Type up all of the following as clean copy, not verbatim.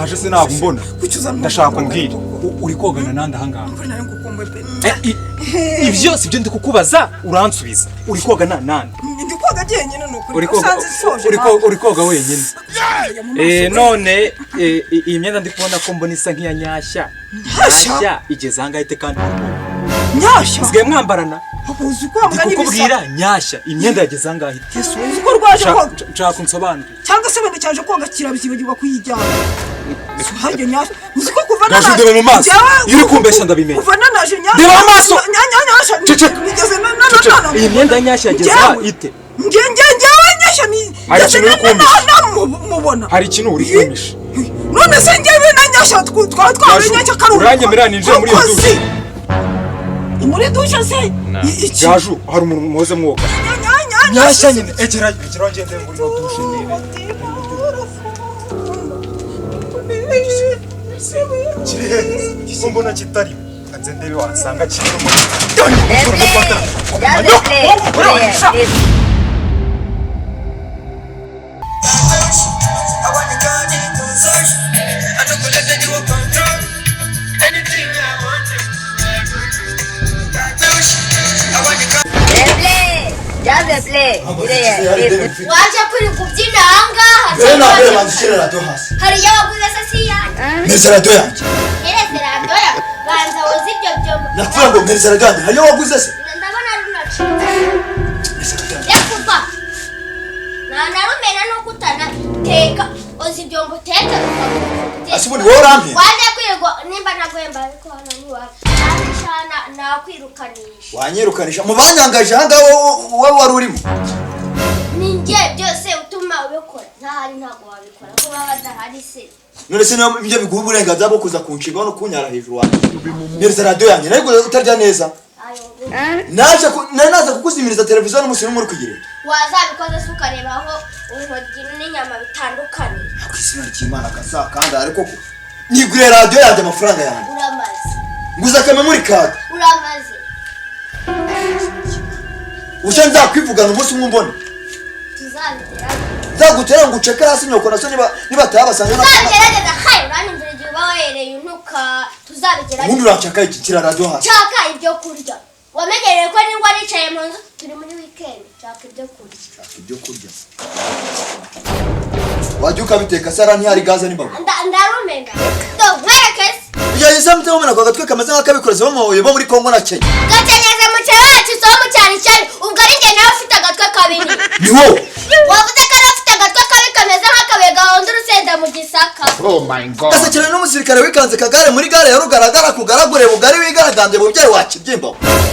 waje se ntabwo mbona ndashaka kumbwira uri kogana nande ahangaha ibyo si byo ndi kukubaza uransubiza uri kogana nande ndi koga jenyine nukuri uri koga wenyine none iyi myenda ndi kubona ko mbona isa nk'iya Nyashya igeze ahangaha ite kandi Nyashya usigaye mwambarana uzi ko mbwa ndikubwira Nyashya imyenda yageze ahangaha ite uzi ko rwaje koga nshaka unsobanurire cyangwa se wenda cyaje koga kirabizibagirwa kuyijyana hajye Nyashya uzi ko kuva naje ndeba mu maso iri kumbesha ndabimenya kuva naje Nyashya ndeba mu maso Nyashya bigeze na iyi myenda Nyashya yageze ahangaha ite njyewe Nyashya ni hari ikintu uri kumbesha mubona hari ikintu uri kumbesha none se njyewe na Nyashya twawe Nyashya karuhuko uranyemerera ninjire muri iyo dushe muri dushe se Gaju hari umuntu muhoze mwoga Nyashya nyine egera ngende muri iyo dushe niba mbona kitari kanze ndebe wasanga kirimo waje kuri kubyina ahangaha hari yabaguze sasiya Meza radio yanjye Kereze radio ya banza wozi ibyo byomo nakuvuga ngo meza radio yanjye hari waguze se ndabona runaci yakuba narumena no kutana teka ozi byombo teka asibuni worampe waje kwirwa nimba nagwemba ariko hano ni wawe ashana nakwirukanisha wanyirukanisha mu banyangaje hanga wowe wari urimo ninjye byose utuma ubikora ntahari ntago wabikora ko baba badahari se none se nibyo biguha uburenganzira bwo kuza kunshinga no kunyara hejuru wanjye meza radio yanjye nari utarya neza naje kukuzimiriza televiziyo n'umunsi n'umwe uri kugire wazabikoze se ukarebaho intoryi n'inyama bitandukanye akwisina ry'Imana kasakanda ariko nigure radio yanjye amafaranga yanjye uramaze nguza kame muri card uramaze usha nzakwivugana umunsi umwe mbone zagutera ngo uceke hasi nyoko naso niba tayabasanga tuzabigerageza hayo urani mbere igihe uba wahereye untuka tuzabigerageza ubundi uracaka iki kira radio hasi chaka ibyo kurya wamenyereye ko ningwa nicaye mu nzu turi muri weekend chaka ibyo kurya wajya ukabiteka sara ntihari gaze n'imbago ndarumena do werekes yahise mutema kwa gatwe kamaze nk'akabikoreza bo muri Kongo na Kenya gatenyeza mu cyo wacu so mu cyane cyane ubwo ari nge nawe ufite agatwe kabiri ni wo wavuze ko afite agatwe kabi kameze nk'akabega honda urusenda mu gisaka oh my god gasekera n'umusirikare wikanze kagare muri gare ya rugaragara kugaragure bugari wigaragambye mu byayi wakibyimba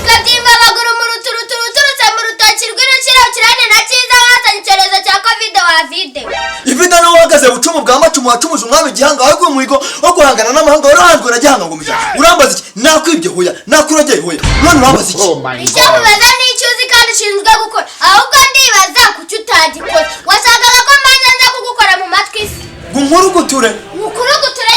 kabyimba amaguru mu ruturuturu turutse mu rutoki rw'irukira kirane na cyiza wazanye icyorezo cya covid wa video ivida no wagaze bucumu bwa macumu wacumuza umwami gihanga ahubwo umuhigo wo guhangana n'amahanga warahanzwe na gihanga ngo mujya urambaza iki nakwibye hoya nakurogeye hoya none urambaza iki icyo mubaza ni icyo uzi kandi ushinzwe gukora ahubwo ndibaza kuki utagikora washakaga ko mbanza nza kugukora mu matwi se nkuruguture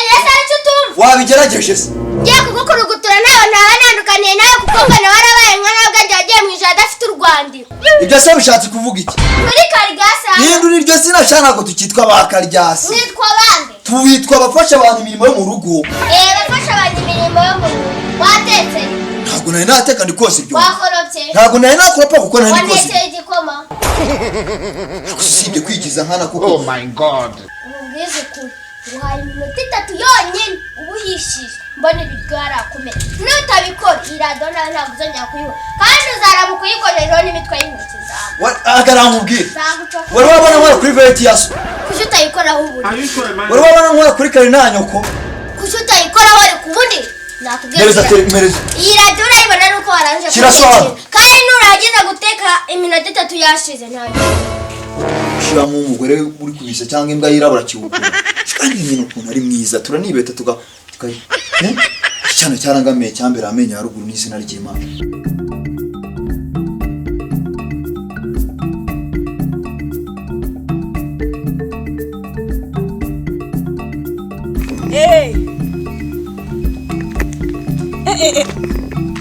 nese aricyo utumva wabigerageje se ngiye kugukurugutura nawe ntaba nandukaniye nawe kuko mbona warabaye nka nabwo wagiye mu ijoro adafite urwandiko ibyo se bishatse kuvuga iki muri karyasi hindura iryo zina cyane ntabwo tukitwa ba karyasi mwitwa bande tuwitwa abafasha abantu imirimo yo mu rugo bafasha abantu imirimo yo mu rugo watetse ntabwo nari nateka ndi kose ibyo wakorobye ntabwo nari nakoropa kuko nari ndi kose waneteye igikoma usibye kwigiza nkana kuko oh my god ubwize kuri uhaye iminota 3 yonyine ubuhishije mbone ibiryo yarakomeye nutabikora iradona ntabwo uzongera kuyibona kandi uzaramuka uyikojejeho n'imitwe y'intoki zawe agaramubwira wari wabona nkora kuri veti yaso kuki utayikoraho ubundi wari wabona nkora kuri kare nta nyoko kuki utayikoraho ariko ubundi nakubwira iyi radiyo urayibona nuko warangije kirasohora kandi nuragiza guteka iminota 3 yashize ntayo shiramo umugore uri kubisa cyangwa imbwa yirabura kiwukura kandi nyine ukuntu ari mwiza turanibeta cyane cyarangamiye cyambere amenye haruguru n'izina ry'Imana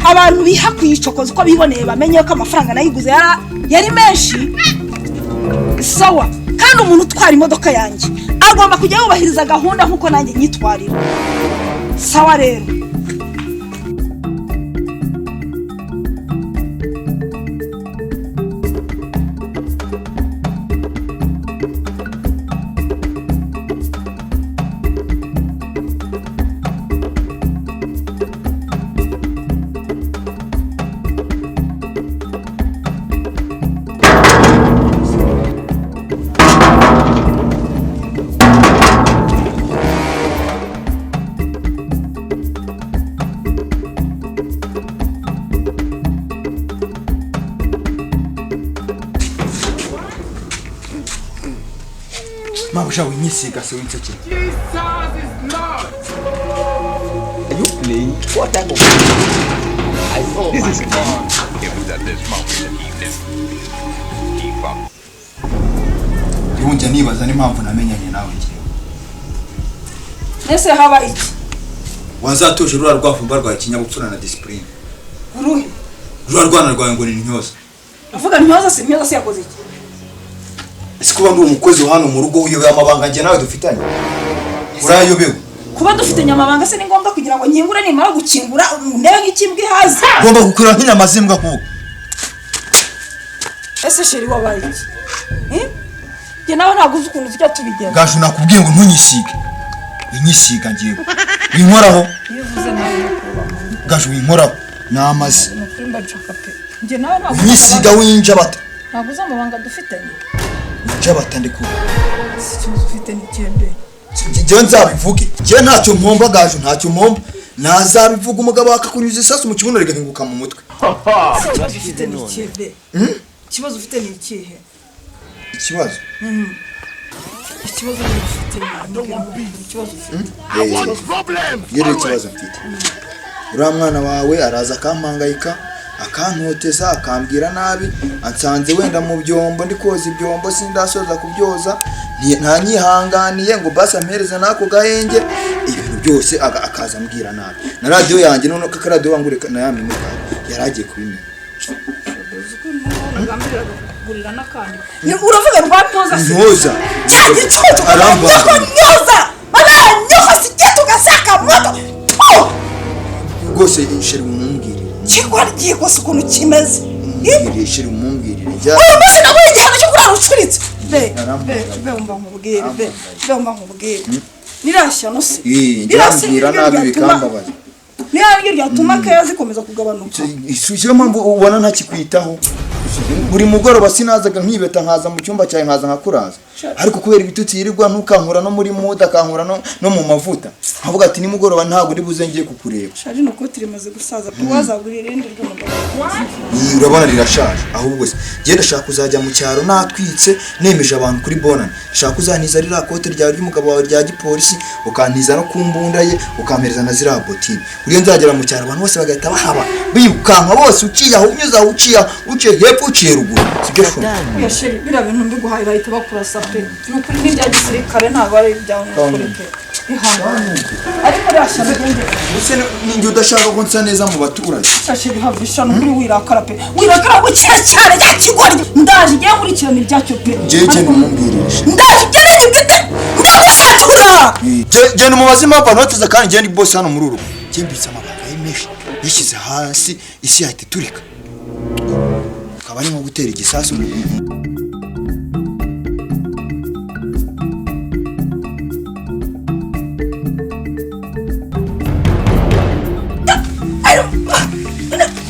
abantu biha kwicokoza uko biboneye bamenye ko amafaranga nayiguze yari menshi sawa kandi kandi umuntu utwara imodoka yanjye agomba kujya yubahiriza gahunda nkuko nanjye nyitwarira. Sawa rero. Mama shawe nyisiga se winseke. Jesus is Lord. Are you playing? What type of this is fun. It was at this moment that he knew. He fucked. Yunja nibaza n'impamvu namenyanye nawe ngiye. Nese haba iki? Wazatuje rura rwafumba rwa kinyabupfura na discipline. Uruhi. Rura rwana rwawe ngo ni intyoza. Avuga intyoza si yakoze iki? Sikuba ndi umukozi hano mu rugo uyobe amabanga nge nawe dufitanye. Urayobewe. Kuba dufite nyamabanga se ni ngombwa kugira ngo nkingure nimara gukingura ndebe nk'ikimbwe hazi. Ngomba gukura nk'inyama zimbwa kuko. Ese sheri wabaye iki? Je nawe ntabwo uzi ukuntu tujya tubigera. Gasho nakubwiye ngo ntunyisige. Inyisiga ngiye. Inkoraho. Yivuze nawe Gasho inkoraho. Namaze. Nakimba chakape. Je nawe ntabwo Inyisiga winja bata. ntabwo uzi amabanga dufitanye. Njabata ndiko. Ikibazo ufite ni cyembe. Je nzabivuge. Je ntacyo mpomba Gasho ntacyo mpomba. Nazabivuga umugabo akakunyuza isasu mu kibuno rigahinguka mu mutwe. Ikibazo ufite ni cyembe. Ikibazo ufite ni ikihe? Ikibazo. Ikibazo ufite ni ikibazo ufite. Yere ikibazo mfite. Uriya mwana wawe araza akampangayika akantoteza akambwira nabi ansanze wenda mu byombo ndi koza ibyombo sindasoza kubyoza ntanyihanganiye ngo basa mpereze nako gahenge ibintu byose akaza ambwira nabi na radio yanjye none ka radio wangureka na yaminuka yaragiye kubimenya. Gurira nakandi. Ni uravuga rwatoza se. Ntoza. Cyane cyo aramba. Nyoza. Baba nyoza sigeto gasaka moto. Gose inshiri umumbwire. Kigwargiye gose ukuntu kimeze. Mbwire shiri umumbwire. Oya bose nabo igihano cyo kurara ucuritse. Be umba nkubwire be umba nkubwire. Nirashya no se. Nirashya nabi bikambabaza. Niyaryo ryatuma kayazi komeza kugabanuka. Isushye mpamvu ubona ntakikwitaho. Buri mugoroba sinazaga nkibeta nkaza mu cyumba cyawe nkaza nkakuraza. Ariko kubera ibitutsi yirirwa ntukankura no muri muda kankura no mu mavuta. Avuga ati ni mugoroba ntago ndi buze ngiye kukureba. Shari no ko tirimaze gusaza tuwazagurira irindi ry'umugabo. Urabona rirashaje ahubwo se genda shaka kuzajya mu cyaro natwitse nemeje abantu kuri bonane. Shaka kuzaniza rira kote rya ry'umugabo wawe rya gipolisi ukantiza no kumbunda ye ukampereza na zira botine. Uriye nzagera mu cyaro abantu bose bagahita bahaba birukanka bose uciye aho unyuza uciye hepfo uciye ruguru. Sibyo shoma. Ya sheri bira bintu mbiguhaye bahita bakurasa pe. Nukuri n'ibya gisirikare ntabwo ari ibyawe nukuri pe. Ariko rasha bigende. Use ninjye udashaka ko nsa neza mu baturage. Sheri havisha nukuri wirakara pe. Wirakara ngo cyane yakigorye. Ndaje giye kurikirana ibyacyo pe. Jeje numumbwirisha. Ndaje geranye bwite. Ndagusatura. Je mu mazima banoteza kandi je ndi boss hano muri urugo. Je mbitsa amabanga y'imesha. Yishyize hasi isi yahita turika. Akaba ari nko gutera igisasu.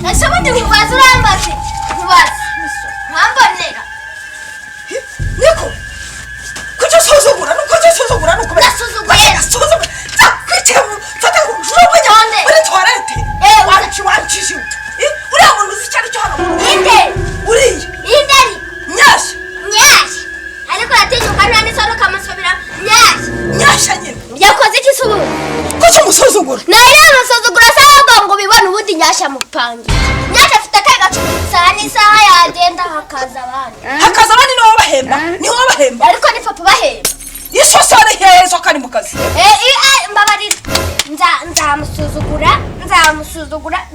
Nasabye kubaza urambaze. Kubaza. Nkambonera. Niko. Kujo sozogura nuko Ndasuzuguye. Takwitemu fata kujuba nyande. Uri toilette. Wachiwanchishi. Uri muntu uzicyari cyo hano. Inde. Uri. Indari. Nyashya. Nyashya. Ariko ratinyuka nani sano kamusubira. Nyashya. Nyashya nyine. Yakoze iki subu? Kujo musozogura. Nayo musuzugura sabaga ngo bibone ubundi Nyashya mupangi. Nyashya afite akaye gacusa n'isaha yagenda hakaza abandi. Hakaza abandi niho bahemba. Ariko ni papa bahemba. Isosore hezo kari mu kazi. Mbabarira.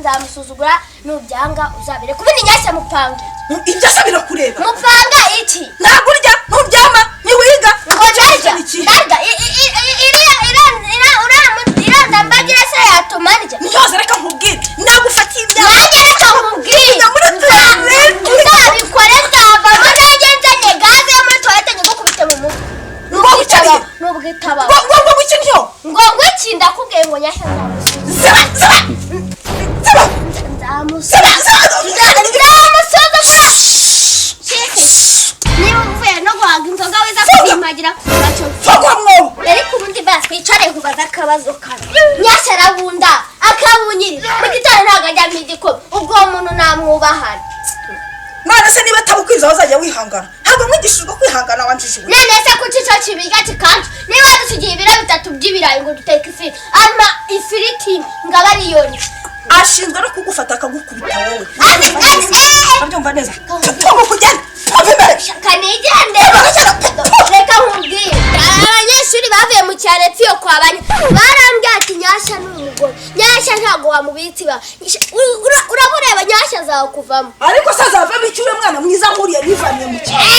Nzamusuzugura nubyanga uzabire kubindi Nyashya mupangi. Ibyo asabira kureba. Mupanga iki? Ntabwo urya nturyama niwe ndambagira se yatumanije nyoza reka nkubwire nagufatiye ibyaha nanjye reka nkubwire uzabikore nzava nzagenzanye gaze yo muri toilette nyigukubite mu mutwe n'ubwitaba ngo iki ntyo ngo iki ndakubwiye ngo Nyashya niba uvuye no guhaga inzoga wiza kuyimagira ariko ubundi basi twicare nkubaza akabazo kawe Nyashya arabunda akabunyirira mu gitari ntabwo ajyamo igikoma ubwo uwo muntu namwubahana none se niba atabukwiza wazajya wihangana ntabwo mwigishijwe kwihangana wanjijwe none se kuki icyo kibiga kikanje niba dusigiye ibiro 3 by'ibirayi ngo duteke ifiriti ama ifiriti ngo aba ari yoni ashinzwe no kugufata akagukubita wowe abyumva neza kugenda kanigende reka nkubwire abanyeshuri bavuye mu cyane pfiyo kwa banye barambwiye ati Nyashya n'umugore Nyashya ntabwo wamubitsi ba urabureba Nyashya zawe kuvamo ariko sazavamo iki we mwana mwiza nkuriye nivaniye mu cyane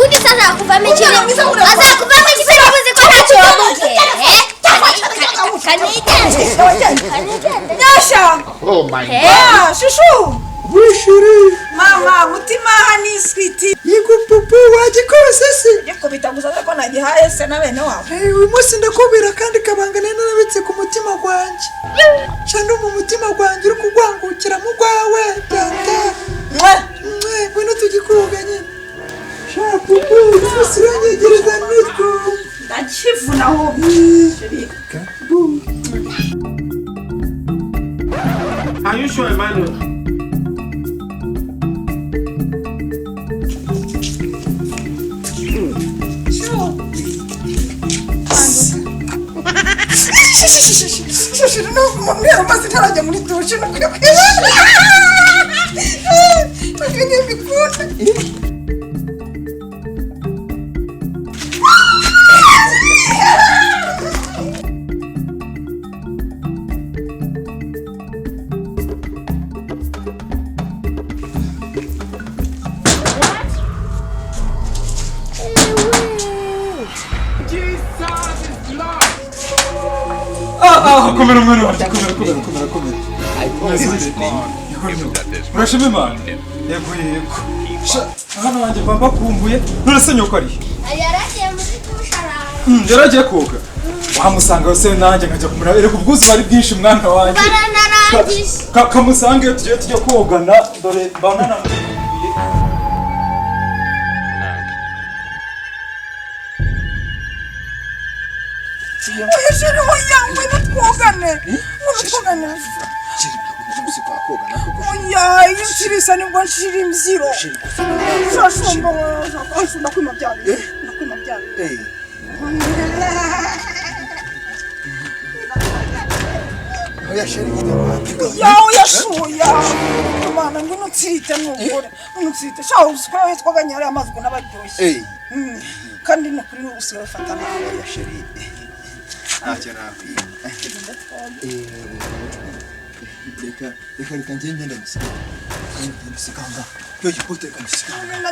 undi sazakuvamo iki azakuvamo iki bivuze ko ntacyo wamubwiye kanigende Nyashya Oh my God. shushu wishuri mama mutima hani sweetie yego pupu wagikose se yeko bitaguza ko nagihaye se na bene wawe uyu munsi ndakubira kandi kabangana narabitse ku mutima gwanjye cyane mu mutima gwanjye uri kugwangukira mu gwawe tata bino tugikuruga nyine sha pupu usiranyegereza nitwo ndakivuna ho Are you sure, Emmanuel? Mambia amazi ntarajya muri dushe nakwiye Komera umwana wanjye komera I promise you. urashima Imana yego hano wanjye mba mbakumbuye none se nyoko ari yaragiye muri dushe yaragiye koga wamusanga se nanjye nkajya kumuraba erega ubwuzu bari bwinshi mwana wanjye baranarangije kamusange tujye kogana dore mbana na oya sheri hoyangwe natwogane oya iyo nshirisa nibwo nshira imbyiro shashumba ndakwima byawe oya sheri yawe yashuya bana ngwino nsirite n'ugore nsirite shaho usiko twoganye ari amazi ko nabaryoshye kandi no kuri usigaye ufata nawe oya sheri ntacyo nakwiye reka njye ngenda ngusiganga cyo gipote kangusiganga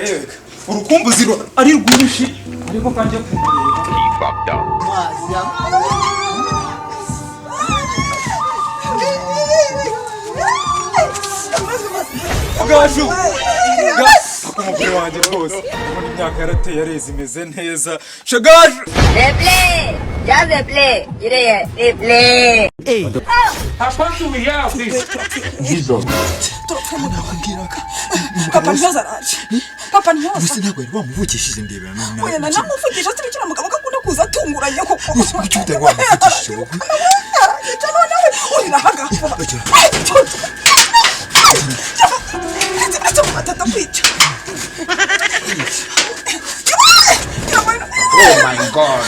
yego urukumbuzi ari rwinshi ariko kanjye kumureba He fucked up. gaju umugore wanjye rwose ubona imyaka yarateye areza imeze neza shagaju Replay! Just replay! Replay! Afatiwe, yeah, please. Jesus. papa ntiyoza araje papa ntiyoza gusa ntabwo yari wamuvugishije ndebera none oya namuvugisha tubikira umugabo akakunda kuza atunguranye koko kuki utari wamuvugishije wowe uri nahaga atata kwica Oh my God.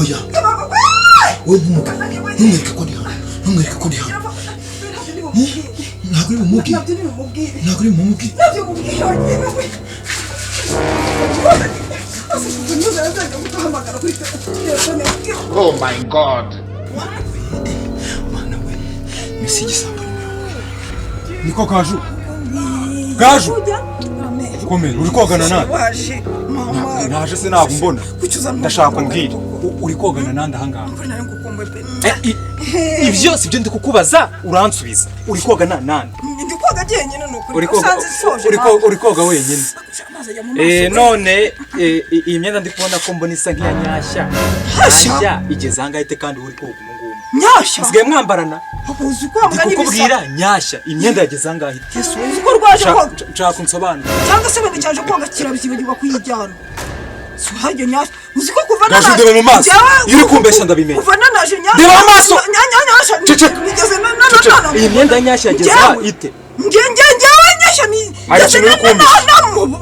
oya wowe ntumwereke ko ndi hano ntumwereke ko ndi hano ntabwo uri bumubwire ntabwo uri bumubwire Oh my God. Mana we misi igisambo niko Gaju Gaju komera uri kogana nande waje mama naje se ntabwo mbona ndashaka kumbwira uri kogana nande ahangaha ibyo si byo ndi kukubaza uransubiza uri kogana nande ndi koga jenyine nukuri usanze soje uri koga wenyine none iyi myenda ndi kubona ko mbona isa nk'iya Nyashya Nyashya igeze ahangaha ite kandi uri koga umugumba Nyashya sigaye mwambarana uzi ko mbwa ndikukubwira Nyashya imyenda yageze ahangaha ite uzi ko rwaje koga nshaka kunsobanura cyangwa se wenda cyaje koga kirabikibagirwa kuyijyana Suhajye Nyashya uzi ko kuva Gaju ndebe mu maso iri kumbeshya ndabimenya kuva nanaje Nyashya ndeba mu maso Nyashya nigeze nana iyi myenda ya Nyashya yageze aha ite njyewe Nyashya ni hari ikintu uri kumpisha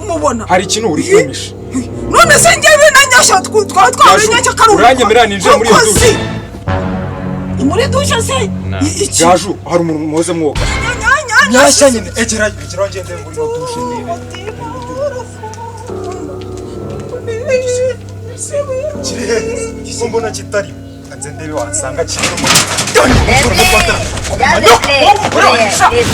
mubona hari ikintu uri kumpisha none se njyewe na Nyashya twawe Nyashya karuhuko uranyemerera ninjire muri iyo dushe muri dushe se iki Gaju hari umuntu muhoze mwoga Nyashya nyine egera ngende muri iyo dushe nibe mbona kitari kanze ndebe wasanga kirimo Ya replay.